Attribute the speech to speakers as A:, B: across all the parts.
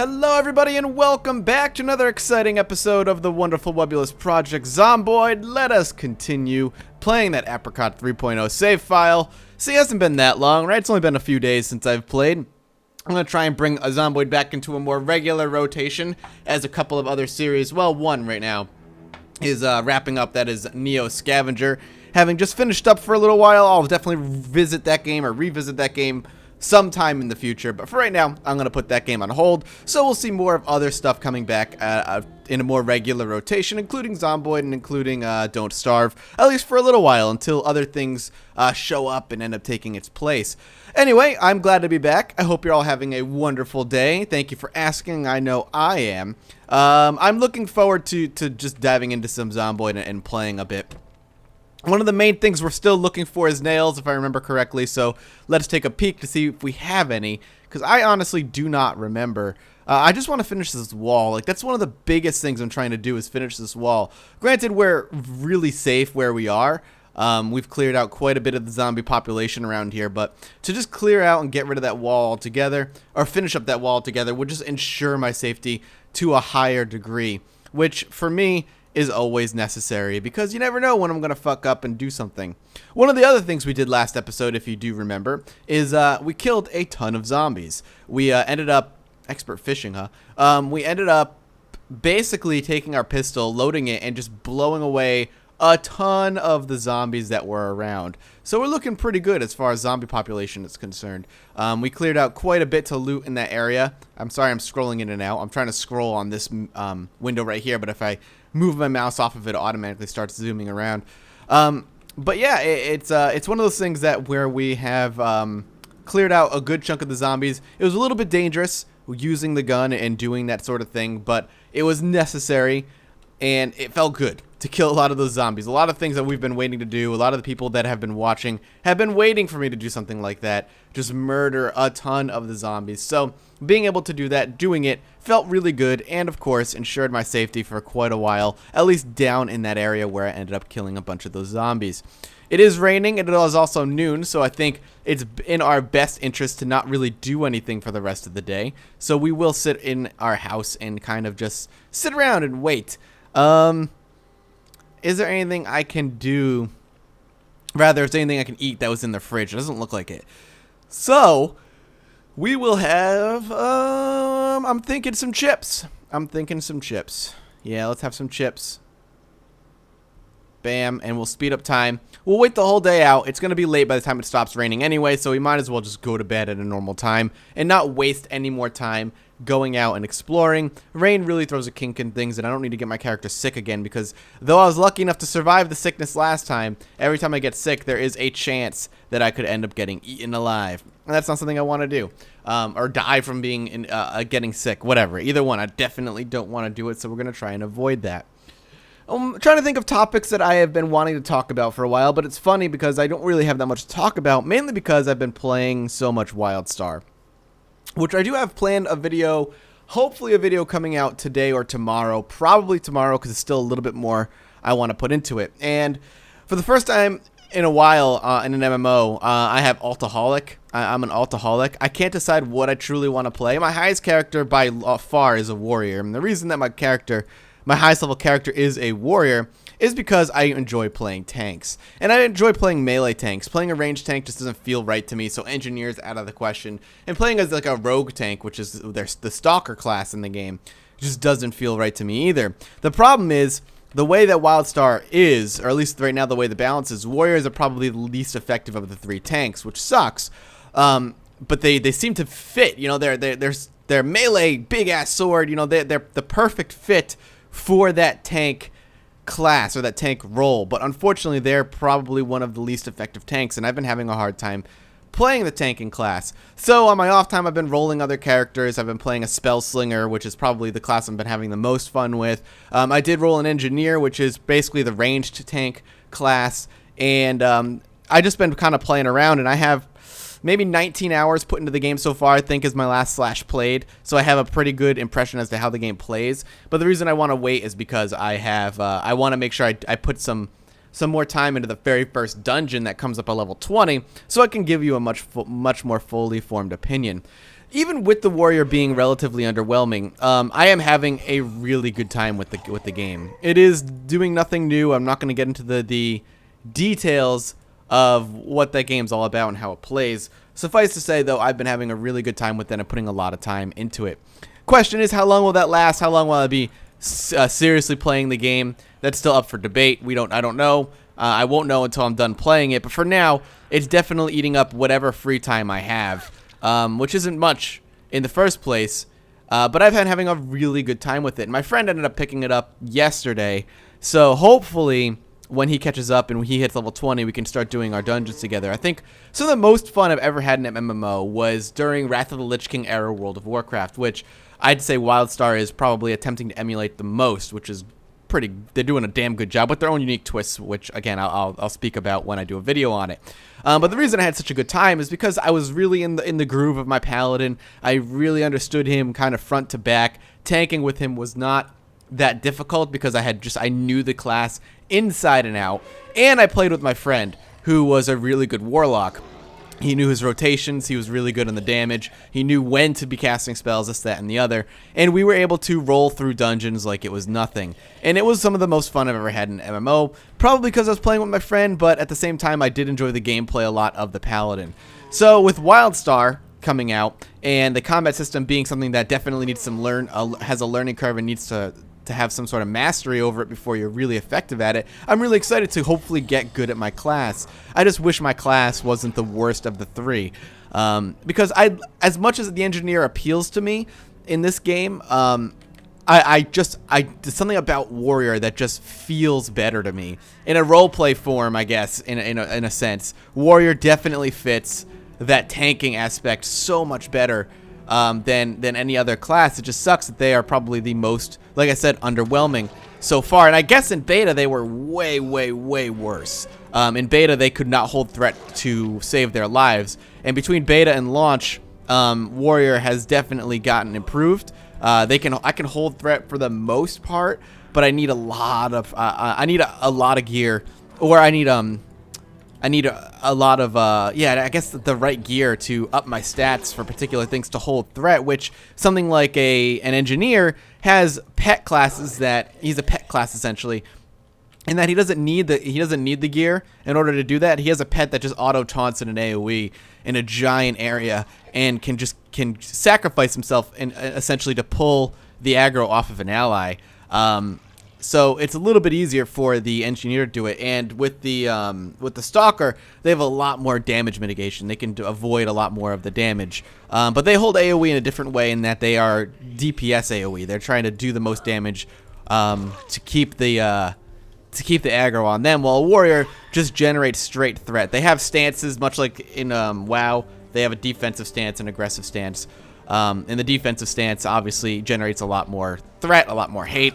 A: Hello everybody and welcome back to another exciting episode of the wonderful webulous Project Zomboid. Let us continue playing that Apricot 3.0 save file. See, it hasn't been that long, right? It's only been a few days since I've played. I'm going to try and bring a Zomboid back into a more regular rotation as a couple of other series, well, one right now, is wrapping up. That is Neo Scavenger. Having just finished up for a little while, I'll definitely visit that game or revisit that game sometime in the future, but for right now, I'm going to put that game on hold, so we'll see more of other stuff coming back in a more regular rotation, including Zomboid and including Don't Starve, at least for a little while, until other things show up and end up taking its place. Anyway, I'm glad to be back. I hope you're all having a wonderful day. Thank you for asking. I know I am. I'm looking forward to just diving into some Zomboid and playing a bit. One of the main things we're still looking for is nails, if I remember correctly, so let's take a peek to see if we have any, because I honestly do not remember. I just want to finish this wall. Like, that's one of the biggest things I'm trying to do is finish this wall. Granted, we're really safe where we are. We've cleared out quite a bit of the zombie population around here, but to just clear out and get rid of that wall altogether, or finish up that wall altogether, would just ensure my safety to a higher degree, which, for me, is always necessary, because you never know when I'm going to fuck up and do something. One of the other things we did last episode, if you do remember, is we killed a ton of zombies. We ended up, expert fishing, huh? We ended up basically taking our pistol, loading it, and just blowing away a ton of the zombies that were around. So we're looking pretty good as far as zombie population is concerned. We cleared out quite a bit to loot in that area. I'm sorry I'm scrolling in and out. I'm trying to scroll on this window right here, but if I move my mouse off of it, automatically starts zooming around. But yeah, it's one of those things that where we have cleared out a good chunk of the zombies. It was a little bit dangerous using the gun and doing that sort of thing, but it was necessary, and it felt good to kill a lot of those zombies. A lot of things that we've been waiting to do, a lot of the people that have been watching have been waiting for me to do something like that, just murder a ton of the zombies. So being able to do that, doing it, felt really good, and of course ensured my safety for quite a while, at least down in that area where I ended up killing a bunch of those zombies. It is raining, and it is also noon, so I think it's in our best interest to not really do anything for the rest of the day. So we will sit in our house and kind of just sit around and wait. Is there anything I can do? Rather, is there anything I can eat that was in the fridge? It doesn't look like it. So we will have, I'm thinking some chips. Yeah, let's have some chips. Bam, and we'll speed up time. We'll wait the whole day out. It's going to be late by the time it stops raining anyway, so we might as well just go to bed at a normal time and not waste any more time going out and exploring. Rain really throws a kink in things, and I don't need to get my character sick again, because though I was lucky enough to survive the sickness last time, every time I get sick, there is a chance that I could end up getting eaten alive. And that's not something I want to do. Or die from being getting sick, whatever. Either one, I definitely don't want to do it, so we're going to try and avoid that. I'm trying to think of topics that I have been wanting to talk about for a while, but it's funny because I don't really have that much to talk about, mainly because I've been playing so much WildStar, which I do have planned a video, hopefully a video coming out today or tomorrow, probably tomorrow because it's still a little bit more I want to put into it. And for the first time in a while in an MMO, I have Altaholic. I'm an Altaholic. I can't decide what I truly want to play. My highest character by far is a warrior, and the reason that my highest level character is a warrior is because I enjoy playing tanks. And I enjoy playing melee tanks. Playing a ranged tank just doesn't feel right to me, so engineer's out of the question. And playing as like a rogue tank, which is the stalker class in the game, just doesn't feel right to me either. The problem is, the way that WildStar is, or at least right now the way the balance is, warriors are probably the least effective of the three tanks, which sucks. But they seem to fit, you know, they're melee, big ass sword, you know, they're the perfect fit for that tank class or that tank role, but unfortunately they're probably one of the least effective tanks, and I've been having a hard time playing the tanking class. So on my off time, I've been rolling other characters. I've been playing a spell slinger, which is probably the class I've been having the most fun with. I did roll an engineer, which is basically the ranged tank class, and I just been kind of playing around, and I have maybe 19 hours put into the game so far, I think, is my last slash played. So I have a pretty good impression as to how the game plays. But the reason I want to wait is because I want to make sure I put some more time into the very first dungeon that comes up at level 20, so I can give you a much more fully formed opinion. even with the warrior being relatively underwhelming, I am having a really good time with the game. It is doing nothing new. I'm not going to get into the details of what that game's all about and how it plays. Suffice to say, though, I've been having a really good time with it and putting a lot of time into it. Question is, how long will that last? How long will I be seriously playing the game? That's still up for debate. I don't know. I won't know until I'm done playing it. But for now, it's definitely eating up whatever free time I have, which isn't much in the first place. But I've been having a really good time with it. My friend ended up picking it up yesterday. So hopefully, when he catches up and when he hits level 20, we can start doing our dungeons together. I think some of the most fun I've ever had in an MMO was during Wrath of the Lich King era World of Warcraft, which I'd say WildStar is probably attempting to emulate the most, which is they're doing a damn good job with their own unique twists, which again I'll speak about when I do a video on it. But the reason I had such a good time is because I was really in the groove of my paladin. I really understood him kind of front to back. Tanking with him was not that difficult because I knew the class inside and out, and I played with my friend who was a really good warlock. He knew his rotations, he was really good on the damage, he knew when to be casting spells, this, that, and the other, and we were able to roll through dungeons like it was nothing. And it was some of the most fun I've ever had in MMO, probably because I was playing with my friend, but at the same time I did enjoy the gameplay a lot of the Paladin. So with WildStar coming out, and the combat system being something that definitely needs some has a learning curve and needs to have some sort of mastery over it before you're really effective at it, I'm really excited to hopefully get good at my class. I just wish my class wasn't the worst of the three, because as much as the engineer appeals to me in this game, there's something about warrior that just feels better to me in a roleplay form, I guess, in a sense. Warrior definitely fits that tanking aspect so much better than any other class. It just sucks that they are probably the most, like I said, underwhelming so far. And I guess in beta they were way, way, way worse. In beta they could not hold threat to save their lives. And between beta and launch, Warrior has definitely gotten improved. I can hold threat for the most part, but I need a lot of a lot of gear, or I need a lot of, I guess the right gear to up my stats for particular things to hold threat, which something like an engineer has pet classes that, he's a pet class essentially, and that he doesn't need the gear in order to do that. He has a pet that just auto taunts in an AoE in a giant area and can sacrifice himself essentially to pull the aggro off of an ally. So it's a little bit easier for the engineer to do it, and with the stalker, they have a lot more damage mitigation. They can avoid a lot more of the damage, but they hold AoE in a different way in that they are DPS AoE. They're trying to do the most damage to keep the aggro on them, while a warrior just generates straight threat. They have stances, much like in WoW. They have a defensive stance and aggressive stance, and the defensive stance obviously generates a lot more threat, a lot more hate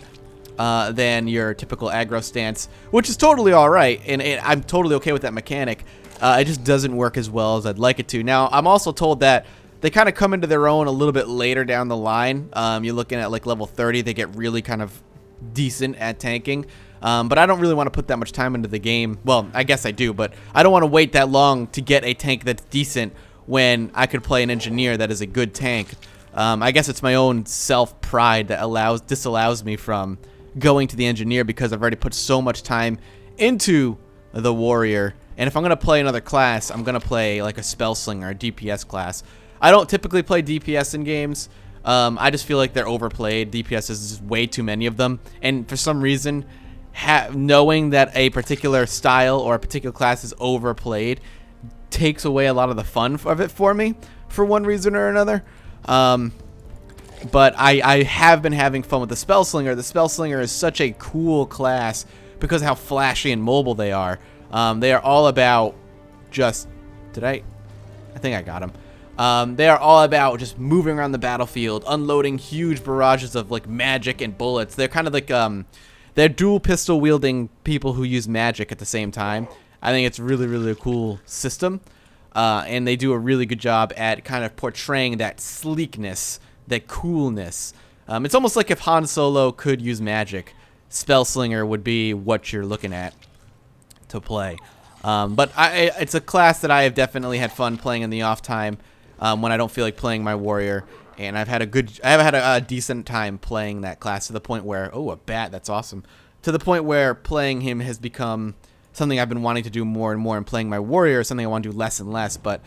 A: than your typical aggro stance, which is totally alright, and I'm totally okay with that mechanic. It just doesn't work as well as I'd like it to. Now, I'm also told that they kind of come into their own a little bit later down the line. You're looking at like level 30, they get really kind of decent at tanking. But I don't really want to put that much time into the game. Well, I guess I do, but I don't want to wait that long to get a tank that's decent when I could play an engineer that is a good tank. I guess it's my own self-pride that disallows me from going to the engineer, because I've already put so much time into the warrior. And if I'm going to play another class, I'm going to play like a spellslinger, a DPS class. I don't typically play DPS in games. I just feel like they're overplayed. DPS is just way too many of them. And for some reason, knowing that a particular style or a particular class is overplayed takes away a lot of the fun of it for me, for one reason or another. But I have been having fun with the Spellslinger. The Spellslinger is such a cool class because of how flashy and mobile they are. They are all about just... I think I got him. They are all about just moving around the battlefield, unloading huge barrages of like magic and bullets. They're kind of like... they're dual pistol wielding people who use magic at the same time. I think it's really, really a cool system. And they do a really good job at kind of portraying that sleekness, that coolness. It's almost like if Han Solo could use magic, Spellslinger would be what you're looking at to play. But it's a class that I have definitely had fun playing in the off time. when I don't feel like playing my warrior. And I've had a decent time playing that class to the point where, oh, a bat, that's awesome. To the point where playing him has become something I've been wanting to do more and more, and playing my warrior is something I want to do less and less. But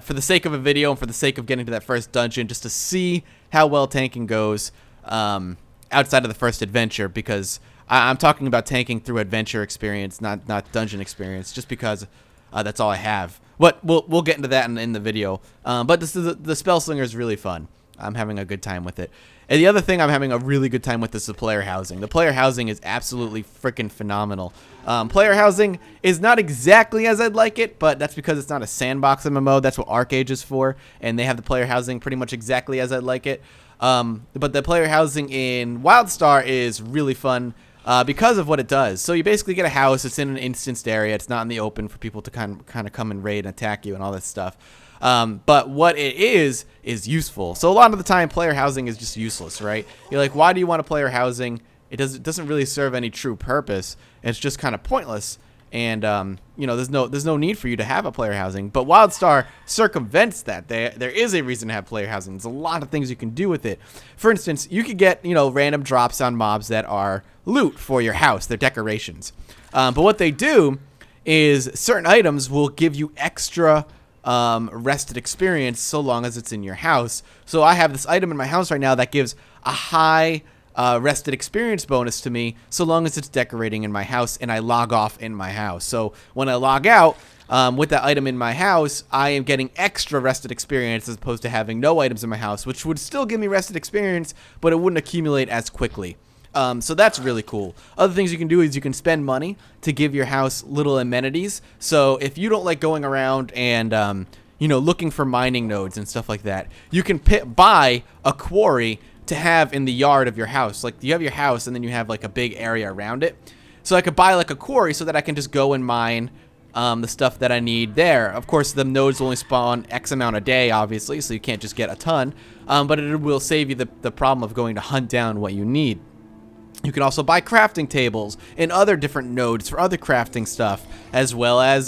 A: for the sake of a video and for the sake of getting to that first dungeon, just to see how well tanking goes outside of the first adventure, because I'm talking about tanking through adventure experience, not dungeon experience, just because that's all I have. But we'll get into that in the video. But the Spell Slinger is really fun. I'm having a good time with it. And the other thing I'm having a really good time with is the player housing. The player housing is absolutely freaking phenomenal. Player housing is not exactly as I'd like it, but that's because it's not a sandbox MMO. That's what Arcade is for, and they have the player housing pretty much exactly as I'd like it. But the player housing in WildStar is really fun because of what it does. So you basically get a house. It's in an instanced area. It's not in the open for people to kind of come and raid and attack you and all this stuff. But what it is useful. So a lot of the time, player housing is just useless, right? You're like, why do you want a player housing? It doesn't really serve any true purpose. It's just kind of pointless. And you know, there's no need for you to have a player housing. But WildStar circumvents that. There is a reason to have player housing. There's a lot of things you can do with it. For instance, you could get, you know, random drops on mobs that are loot for your house. They're decorations. But what they do is certain items will give you extra rested experience so long as it's in your house. So I have this item in my house right now that gives a high rested experience bonus to me so long as it's decorating in my house and I log off in my house. So when I log out with that item in my house, I am getting extra rested experience as opposed to having no items in my house, which would still give me rested experience, but it wouldn't accumulate as quickly. So that's really cool. Other things you can do is you can spend money to give your house little amenities. So if you don't like going around and, you know, looking for mining nodes and stuff like that, you can buy a quarry to have in the yard of your house. Like, you have your house and then you have like a big area around it. So I could buy like a quarry so that I can just go and mine the stuff that I need there. Of course, the nodes will only spawn X amount a day, obviously, so you can't just get a ton. But it will save you the problem of going to hunt down what you need. You can also buy crafting tables and other different nodes for other crafting stuff, as well as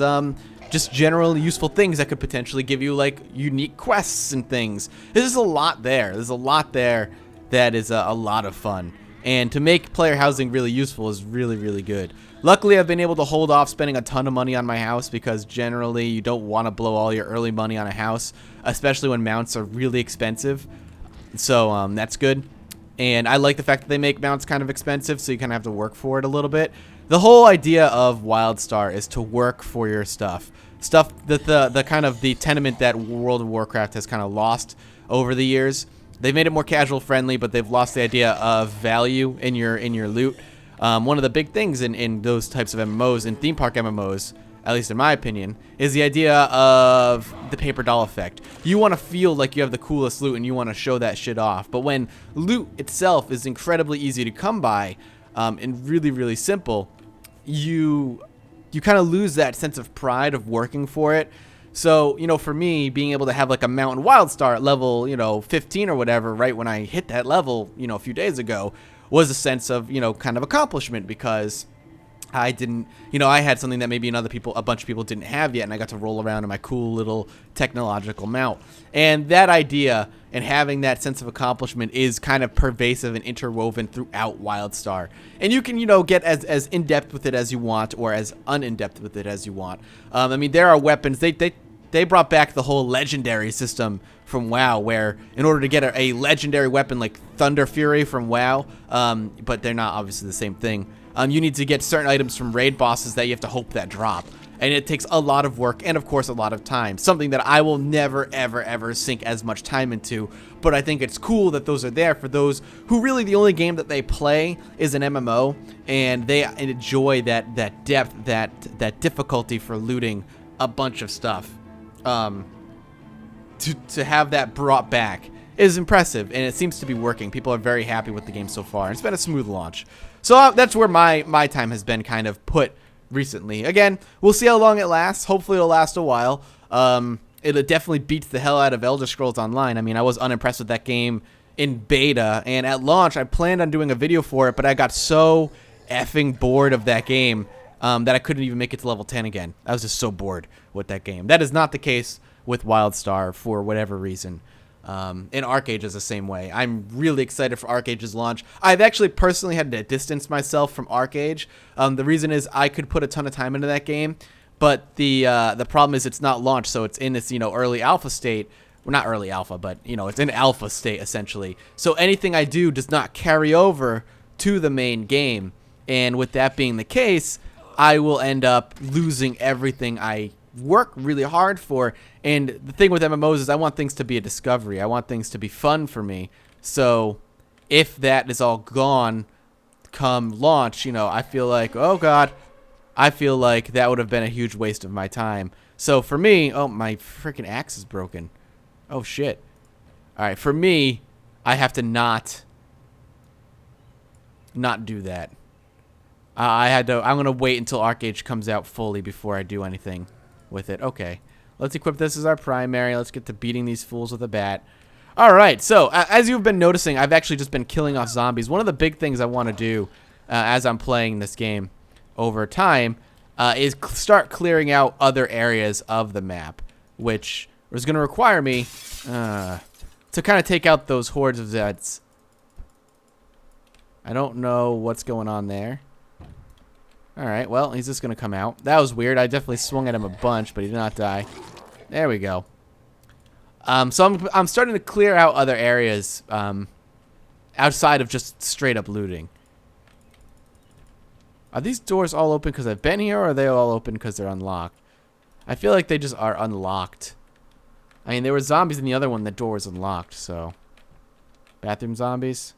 A: just generally useful things that could potentially give you like unique quests and things. There's a lot there. There's a lot there that is a lot of fun. And to make player housing really useful is really, really good. Luckily, I've been able to hold off spending a ton of money on my house because generally you don't want to blow all your early money on a house, especially when mounts are really expensive. So that's good. And I like the fact that they make mounts kind of expensive, so you kind of have to work for it a little bit. The whole idea of WildStar is to work for your stuff. Stuff that the kind of the tenement that World of Warcraft has kind of lost over the years. They've made it more casual friendly, but they've lost the idea of value in your loot. One of the big things in those types of MMOs, in theme park MMOs, at least in my opinion, is the idea of the paper doll effect. You want to feel like you have the coolest loot and you want to show that shit off. But when loot itself is incredibly easy to come by and really, really simple, you kind of lose that sense of pride of working for it. So, you know, for me, being able to have like a mountain WildStar at level, you know, 15 or whatever, right when I hit that level, you know, a few days ago, was a sense of, you know, kind of accomplishment, because I didn't, you know, I had something that maybe a bunch of people didn't have yet, and I got to roll around in my cool little technological mount. And that idea and having that sense of accomplishment is kind of pervasive and interwoven throughout WildStar. And you can, you know, get as in-depth with it as you want, or as un-in-depth with it as you want. I mean, there are weapons, they brought back the whole legendary system from WoW, where in order to get a legendary weapon like Thunder Fury from WoW, but they're not obviously the same thing, you need to get certain items from raid bosses that you have to hope that drop. And it takes a lot of work and, of course, a lot of time. Something that I will never, ever, ever sink as much time into. But I think it's cool that those are there for those who really the only game that they play is an MMO. And they enjoy that depth, that difficulty for looting a bunch of stuff. To have that brought back is impressive. And it seems to be working. People are very happy with the game so far. It's been a smooth launch. So that's where my time has been kind of put recently. Again, we'll see how long it lasts. Hopefully it'll last a while. It definitely beats the hell out of Elder Scrolls Online. I mean, I was unimpressed with that game in beta, and at launch I planned on doing a video for it, but I got so effing bored of that game that I couldn't even make it to level 10 again. I was just so bored with that game. That is not the case with WildStar for whatever reason. And ArcAge is the same way. I'm really excited for ArcAge's launch. I've actually personally had to distance myself from ArcAge. The reason is I could put a ton of time into that game, but the problem is it's not launched, so it's in its early alpha state. Well, not early alpha, but it's in alpha state essentially. So anything I do does not carry over to the main game, and with that being the case, I will end up losing everything I work really hard for. And the thing with MMOs is I want things to be a discovery. I want things to be fun for me. So if that is all gone come launch, I feel like, oh god, I feel like that would have been a huge waste of my time. So for me, oh, my freaking axe is broken. Oh shit. All right, for me, I have to not do that. I'm gonna wait until ArcAge comes out fully before I do anything with it. Okay, let's equip this as our primary. Let's get to beating these fools with a bat. All right, so as you've been noticing, I've actually just been killing off zombies. One of the big things I want to do as I'm playing this game over time is start clearing out other areas of the map, which is going to require me to kind of take out those hordes of Zeds. I don't know what's going on there. Alright, well, he's just going to come out. That was weird. I definitely swung at him a bunch, but he did not die. There we go. So I'm starting to clear out other areas outside of just straight up looting. Are these doors all open because I've been here, or are they all open because they're unlocked? I feel like they just are unlocked. I mean, there were zombies in the other one. The door was unlocked, so. Bathroom zombies?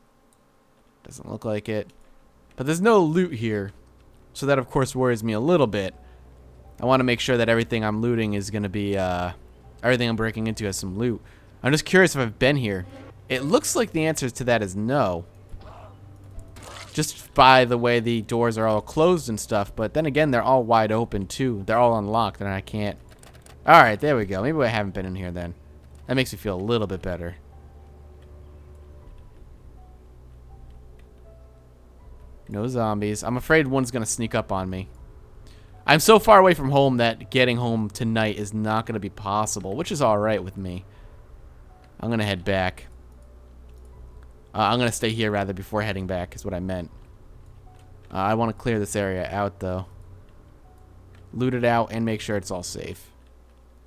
A: Doesn't look like it. But there's no loot here. So that, of course, worries me a little bit. I want to make sure that everything I'm looting is going to be, everything I'm breaking into has some loot. I'm just curious if I've been here. It looks like the answer to that is no. Just by the way the doors are all closed and stuff. But then again, they're all wide open, too. They're all unlocked, and I can't. Alright, there we go. Maybe I haven't been in here then. That makes me feel a little bit better. No zombies. I'm afraid one's going to sneak up on me. I'm so far away from home that getting home tonight is not going to be possible, which is alright with me. I'm going to head back. I'm going to stay here, rather, before heading back, is what I meant. I want to clear this area out, though. Loot it out and make sure it's all safe.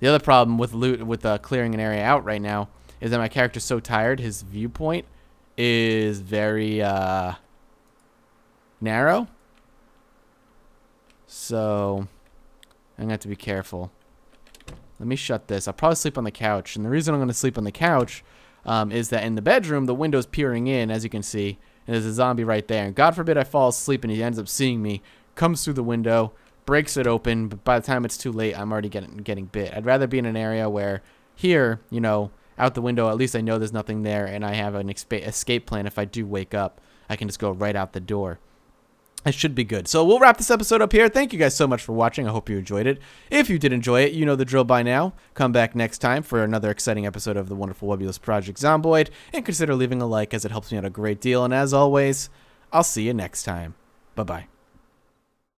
A: The other problem with clearing an area out right now is that my character's so tired, his viewpoint is very, narrow. So I'm gonna have to be careful. Let me shut this. I'll probably sleep on the couch, and the reason I'm gonna sleep on the couch is that in the bedroom the window's peering in, as you can see, and there's a zombie right there, and God forbid I fall asleep and he ends up seeing me, comes through the window, breaks it open, but by the time it's too late, I'm already getting bit. I'd rather be in an area where here, out the window, at least I know there's nothing there, and I have an escape plan. If I do wake up, I can just go right out the door. It should be good. So we'll wrap this episode up here. Thank you guys so much for watching. I hope you enjoyed it. If you did enjoy it, you know the drill by now. Come back next time for another exciting episode of the wonderful Webulous Project Zomboid, and consider leaving a like, as it helps me out a great deal. And as always, I'll see you next time. Bye-bye.